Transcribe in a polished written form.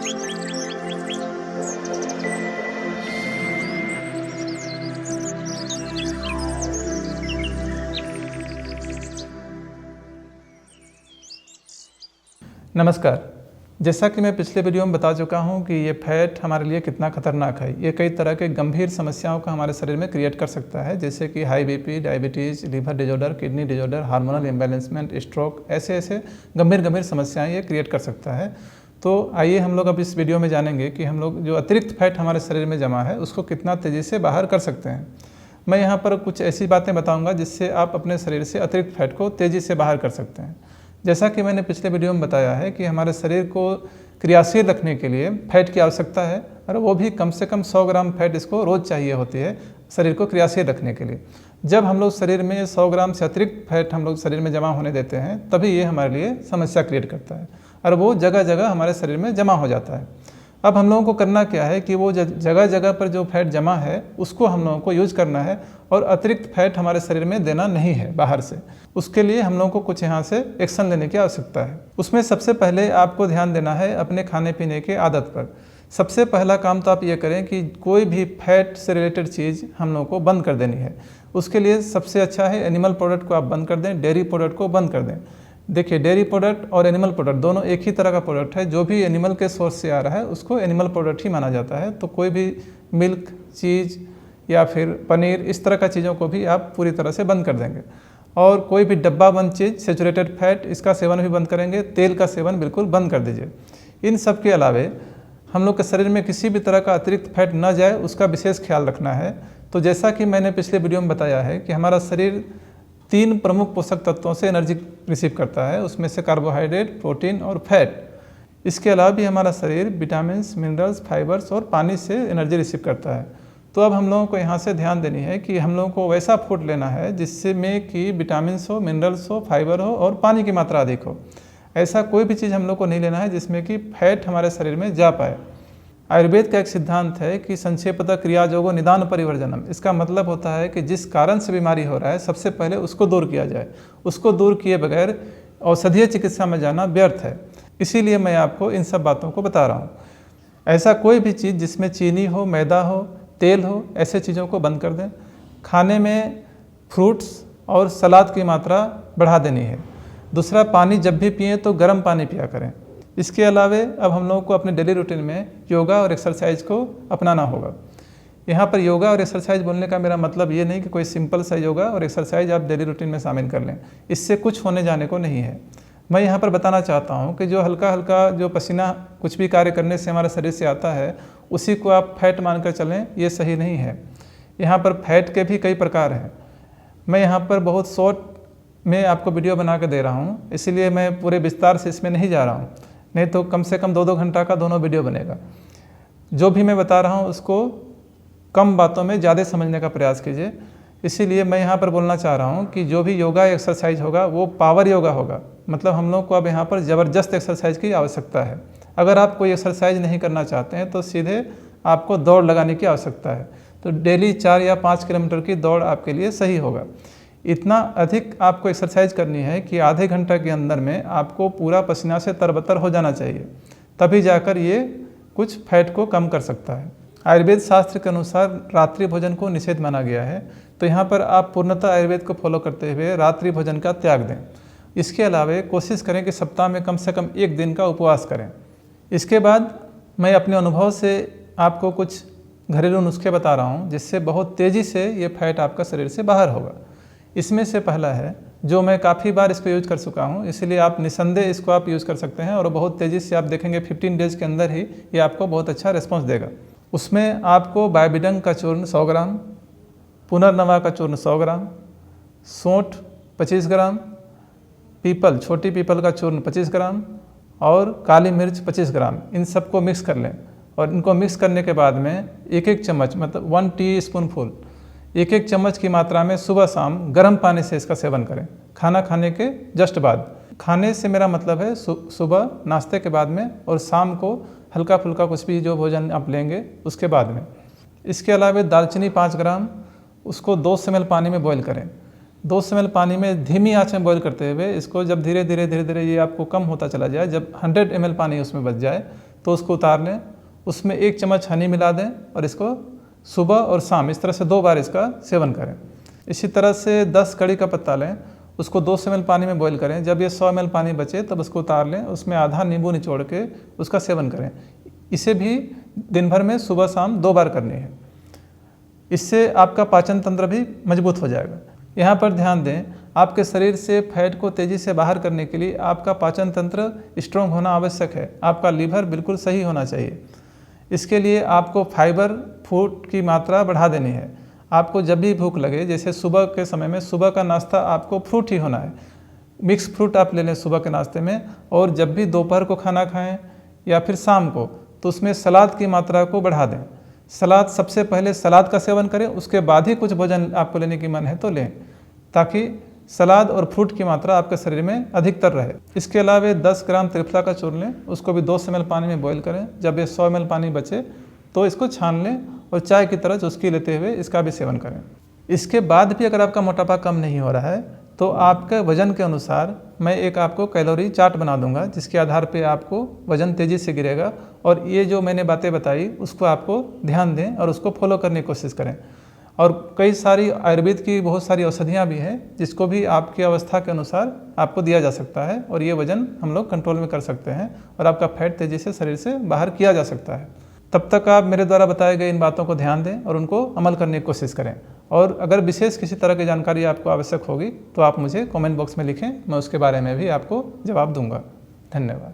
नमस्कार। जैसा कि मैं पिछले वीडियो में बता चुका हूं कि ये फैट हमारे लिए कितना खतरनाक है। ये कई तरह के गंभीर समस्याओं का हमारे शरीर में क्रिएट कर सकता है, जैसे कि high BP, diabetes, liver disorder, kidney disorder, hormonal imbalancement, stroke, ऐसे गंभीर समस्याएं ये क्रिएट कर सकता है। तो आइए हम लोग अब इस वीडियो में जानेंगे कि हम लोग जो अतिरिक्त फैट हमारे शरीर में जमा है उसको कितना तेज़ी से बाहर कर सकते हैं। मैं यहाँ पर कुछ ऐसी बातें बताऊँगा जिससे आप अपने शरीर से अतिरिक्त फैट को तेज़ी से बाहर कर सकते हैं। जैसा कि मैंने पिछले वीडियो में बताया है कि हमारे शरीर को क्रियाशील रखने के लिए फैट की आवश्यकता है, और वो भी कम से कम 100 ग्राम फैट इसको रोज़ चाहिए होती है शरीर को क्रियाशील रखने के लिए। जब हम लोग शरीर में 100 ग्राम से अतिरिक्त फैट हम लोग शरीर में जमा होने देते हैं, तभी ये हमारे लिए समस्या क्रिएट करता है और वो जगह जगह हमारे शरीर में जमा हो जाता है। अब हम लोगों को करना क्या है कि वो जगह जगह पर जो फैट जमा है उसको हम लोगों को यूज करना है, और अतिरिक्त फैट हमारे शरीर में देना नहीं है बाहर से। उसके लिए हम लोगों को कुछ यहाँ से एक्शन लेने की आवश्यकता है। उसमें सबसे पहले आपको ध्यान देना है अपने खाने पीने के आदत पर। सबसे पहला काम तो आप ये करें कि कोई भी फैट से रिलेटेड चीज़ हम लोगों को बंद कर देनी है। उसके लिए सबसे अच्छा है एनिमल प्रोडक्ट को आप बंद कर दें, डेयरी प्रोडक्ट को बंद कर दें। देखिए, डेयरी प्रोडक्ट और एनिमल प्रोडक्ट दोनों एक ही तरह का प्रोडक्ट है। जो भी एनिमल के सोर्स से आ रहा है उसको एनिमल प्रोडक्ट ही माना जाता है। तो कोई भी मिल्क, चीज़ या फिर पनीर, इस तरह का चीज़ों को भी आप पूरी तरह से बंद कर देंगे। और कोई भी डब्बा बंद चीज़, सैचुरेटेड फैट, इसका सेवन भी बंद करेंगे। तेल का सेवन बिल्कुल बंद कर दीजिए। इन सब के अलावे हम लोग के शरीर में किसी भी तरह का अतिरिक्त फैट न जाए, उसका विशेष ख्याल रखना है। तो जैसा कि मैंने पिछले वीडियो में बताया है कि हमारा शरीर 3 प्रमुख पोषक तत्वों से एनर्जी रिसीव करता है, उसमें से कार्बोहाइड्रेट, प्रोटीन और फैट। इसके अलावा भी हमारा शरीर विटामिन्स, मिनरल्स, फाइबर्स और पानी से एनर्जी रिसीव करता है। तो अब हम लोगों को यहाँ से ध्यान देनी है कि हम लोगों को वैसा फूड लेना है जिसमें कि विटामिन्स हो, मिनरल्स हो, फाइबर हो और पानी की मात्रा अधिक हो। ऐसा कोई भी चीज़ हम लोग को नहीं लेना है जिसमें कि फैट हमारे शरीर में जा पाए। आयुर्वेद का एक सिद्धांत है कि संक्षेपतः क्रिया जोगो निदान परिवर्जनम। इसका मतलब होता है कि जिस कारण से बीमारी हो रहा है सबसे पहले उसको दूर किया जाए। उसको दूर किए बगैर औषधीय चिकित्सा में जाना व्यर्थ है। इसीलिए मैं आपको इन सब बातों को बता रहा हूँ। ऐसा कोई भी चीज़ जिसमें चीनी हो, मैदा हो, तेल हो, ऐसे चीज़ों को बंद कर दें। खाने में फ्रूट्स और सलाद की मात्रा बढ़ा देनी है। दूसरा, पानी जब भी पिएँ तो गर्म पानी पिया करें। इसके अलावे अब हम लोगों को अपने डेली रूटीन में योगा और एक्सरसाइज को अपनाना होगा। यहाँ पर योगा और एक्सरसाइज बोलने का मेरा मतलब ये नहीं कि कोई सिंपल सा योगा और एक्सरसाइज आप डेली रूटीन में शामिल कर लें। इससे कुछ होने जाने को नहीं है। मैं यहाँ पर बताना चाहता हूँ कि जो हल्का हल्का जो पसीना कुछ भी कार्य करने से हमारे शरीर से आता है, उसी को आप फैट मानकर चलें, ये सही नहीं है। यहाँ पर फैट के भी कई प्रकार हैं। मैं यहाँ पर बहुत शॉर्ट में आपको वीडियो बना के दे रहा हूँ, इसीलिए मैं पूरे विस्तार से इसमें नहीं जा रहा हूँ। नहीं तो कम से कम 2-2 घंटा का दोनों वीडियो बनेगा। जो भी मैं बता रहा हूँ उसको कम बातों में ज़्यादा समझने का प्रयास कीजिए। इसीलिए मैं यहाँ पर बोलना चाह रहा हूँ कि जो भी योगा एक्सरसाइज होगा वो पावर योगा होगा। मतलब हम लोग को अब यहाँ पर ज़बरदस्त एक्सरसाइज की आवश्यकता है। अगर आप कोई एक्सरसाइज नहीं करना चाहते हैं तो सीधे आपको दौड़ लगाने की आवश्यकता है। तो डेली 4 या 5 किलोमीटर की दौड़ आपके लिए सही होगा। इतना अधिक आपको एक्सरसाइज करनी है कि आधे घंटा के अंदर में आपको पूरा पसीना से तरबतर हो जाना चाहिए, तभी जाकर ये कुछ फैट को कम कर सकता है। आयुर्वेद शास्त्र के अनुसार रात्रि भोजन को निषेध माना गया है। तो यहाँ पर आप पूर्णतः आयुर्वेद को फॉलो करते हुए रात्रि भोजन का त्याग दें। इसके अलावा कोशिश करें कि सप्ताह में कम से कम 1 दिन का उपवास करें। इसके बाद मैं अपने अनुभव से आपको कुछ घरेलू नुस्खे बता रहा हूँ जिससे बहुत तेज़ी से ये फैट आपका शरीर से बाहर होगा। इसमें से पहला है, जो मैं काफ़ी बार इसको यूज कर चुका हूँ, इसलिए आप निसंदेह इसको आप यूज़ कर सकते हैं और बहुत तेज़ी से आप देखेंगे 15 डेज़ के अंदर ही ये आपको बहुत अच्छा रिस्पॉन्स देगा। उसमें आपको बायबिडंग का चूर्ण 100 ग्राम, पुनर्नवा का चूर्ण 100 ग्राम, सौंठ 25 ग्राम, पीपल, छोटी पीपल का चूर्ण 25 ग्राम और काली मिर्च 25 ग्राम, इन सबको मिक्स कर लें। और इनको मिक्स करने के बाद में 1-1 चम्मच, मतलब 1 टीस्पूनफुल, 1-1 चम्मच की मात्रा में सुबह शाम गर्म पानी से इसका सेवन करें, खाना खाने के जस्ट बाद। खाने से मेरा मतलब है सुबह नाश्ते के बाद में, और शाम को हल्का फुल्का कुछ भी जो भोजन आप लेंगे उसके बाद में। इसके अलावा दालचीनी 5 ग्राम, उसको 200 ml पानी में बॉईल करें। 200 ml पानी में धीमी आंच में बॉईल करते हुए इसको जब धीरे धीरे ये आपको कम होता चला जाए, जब 100 ml पानी उसमें बच जाए, तो तो उसको उतार लें, उसमें 1 चम्मच हनी मिला दें और इसको सुबह और शाम इस तरह से 2 बार इसका सेवन करें। इसी तरह से 10 कड़ी का पत्ता लें, उसको 200 ml पानी में बॉईल करें। जब ये 100 ml पानी बचे तब उसको उतार लें, उसमें आधा नींबू निचोड़ के उसका सेवन करें। इसे भी दिन भर में सुबह शाम 2 बार करनी है। इससे आपका पाचन तंत्र भी मजबूत हो जाएगा। यहाँ पर ध्यान दें, आपके शरीर से फैट को तेज़ी से बाहर करने के लिए आपका पाचन तंत्र स्ट्रॉन्ग होना आवश्यक है। आपका लीवर बिल्कुल सही होना चाहिए। इसके लिए आपको फाइबर फूड की मात्रा बढ़ा देनी है। आपको जब भी भूख लगे, जैसे सुबह के समय में सुबह का नाश्ता आपको फ्रूट ही होना है। मिक्स फ्रूट आप ले लें सुबह के नाश्ते में, और जब भी दोपहर को खाना खाएं या फिर शाम को, तो उसमें सलाद की मात्रा को बढ़ा दें। सलाद सबसे पहले सलाद का सेवन करें, उसके बाद ही कुछ भोजन आपको लेने की मन है तो लें, ताकि सलाद और फ्रूट की मात्रा आपके शरीर में अधिकतर रहे। इसके अलावा 10 ग्राम त्रिफला का चूर्ण लें, उसको भी 200 ml पानी में बॉईल करें। जब ये 100 ml पानी बचे तो इसको छान लें और चाय की तरह चुस्की लेते हुए इसका भी सेवन करें। इसके बाद भी अगर आपका मोटापा कम नहीं हो रहा है तो आपके वजन के अनुसार मैं एक आपको कैलोरी चार्ट बना दूंगा, जिसके आधार पे आपको वजन तेज़ी से गिरेगा। और ये जो मैंने बातें बताई उसको आपको ध्यान दें और उसको फॉलो करने की कोशिश करें। और कई सारी आयुर्वेद की बहुत सारी औषधियाँ भी हैं, जिसको भी आपकी अवस्था के अनुसार आपको दिया जा सकता है, और ये वजन हम लोग कंट्रोल में कर सकते हैं और आपका फैट तेज़ी से शरीर से बाहर किया जा सकता है। तब तक आप मेरे द्वारा बताए गए इन बातों को ध्यान दें और उनको अमल करने की कोशिश करें। और अगर विशेष किसी तरह की जानकारी आपको आवश्यक होगी तो आप मुझे कमेंट बॉक्स में लिखें, मैं उसके बारे में भी आपको जवाब दूंगा। धन्यवाद।